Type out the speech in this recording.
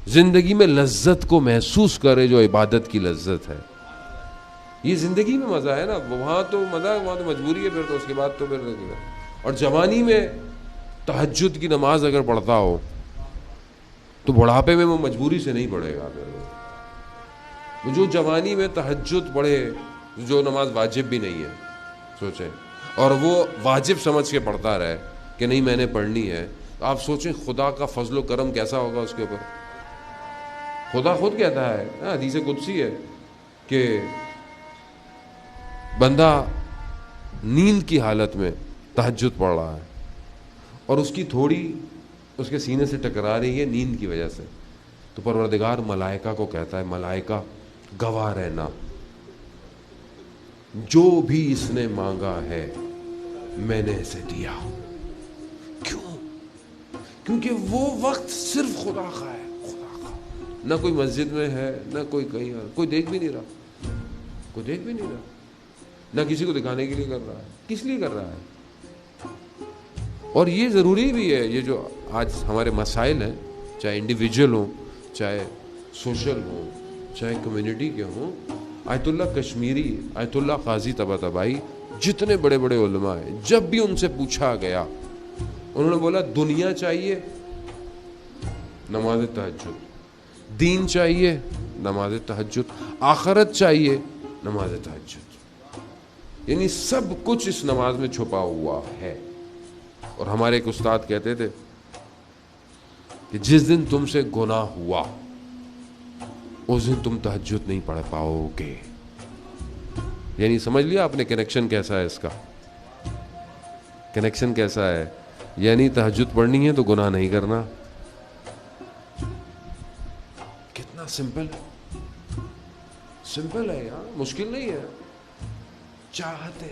زندگی میں لذت کو محسوس کرے جو عبادت کی لذت ہے. یہ زندگی میں مزہ ہے نا, وہاں تو مزہ ہے, وہاں تو مجبوری ہے, پھر تو اس کے بعد تو پھر. اور جوانی میں تہجد کی نماز اگر پڑھتا ہو تو بڑھاپے میں وہ مجبوری سے نہیں پڑھے گا. پھر جو جوانی میں تہجد پڑھے, جو نماز واجب بھی نہیں ہے سوچیں, اور وہ واجب سمجھ کے پڑھتا رہے کہ نہیں میں نے پڑھنی ہے, تو آپ سوچیں خدا کا فضل و کرم کیسا ہوگا اس کے اوپر. خدا خود کہتا ہے, حدیث قدسی ہے, کہ بندہ نیند کی حالت میں تہجد پڑھ رہا ہے اور اس کی تھوڑی اس کے سینے سے ٹکرا رہی ہے نیند کی وجہ سے, تو پروردگار ملائکہ کو کہتا ہے, ملائکہ گواہ رہنا, جو بھی اس نے مانگا ہے میں نے اسے دیا. کیوں؟ کیونکہ وہ وقت صرف خدا کا ہے, خدا کا. نہ کوئی مسجد میں ہے, نہ کوئی کہیں, کوئی دیکھ بھی نہیں رہا, کوئی دیکھ بھی نہیں رہا, نہ کسی کو دکھانے کے لیے کر رہا ہے. کس لیے کر رہا ہے؟ اور یہ ضروری بھی ہے, یہ جو آج ہمارے مسائل ہیں, چاہے انڈیویجول ہوں, چاہے سوشل ہوں, چاہے کمیونٹی کے ہوں. آیت اللہ کشمیری, آیت اللہ قاضی طباطبائی, جتنے بڑے بڑے علماء ہیں, جب بھی ان سے پوچھا گیا انہوں نے بولا دنیا چاہیے نماز تہجد, دین چاہیے نماز تہجد, آخرت چاہیے نماز تہجد. یعنی سب کچھ اس نماز میں چھپا ہوا ہے. اور ہمارے ایک استاد کہتے تھے کہ جس دن تم سے گناہ ہوا اس دن تم تہجد نہیں پڑھ پاؤ گے. یعنی سمجھ لیا آپ نے کنیکشن کیسا ہے, اس کا کنیکشن کیسا ہے. یعنی تہجد پڑھنی ہے تو گناہ نہیں کرنا. کتنا سمپل ہے, سمپل ہے یار, مشکل نہیں ہے. چاہتے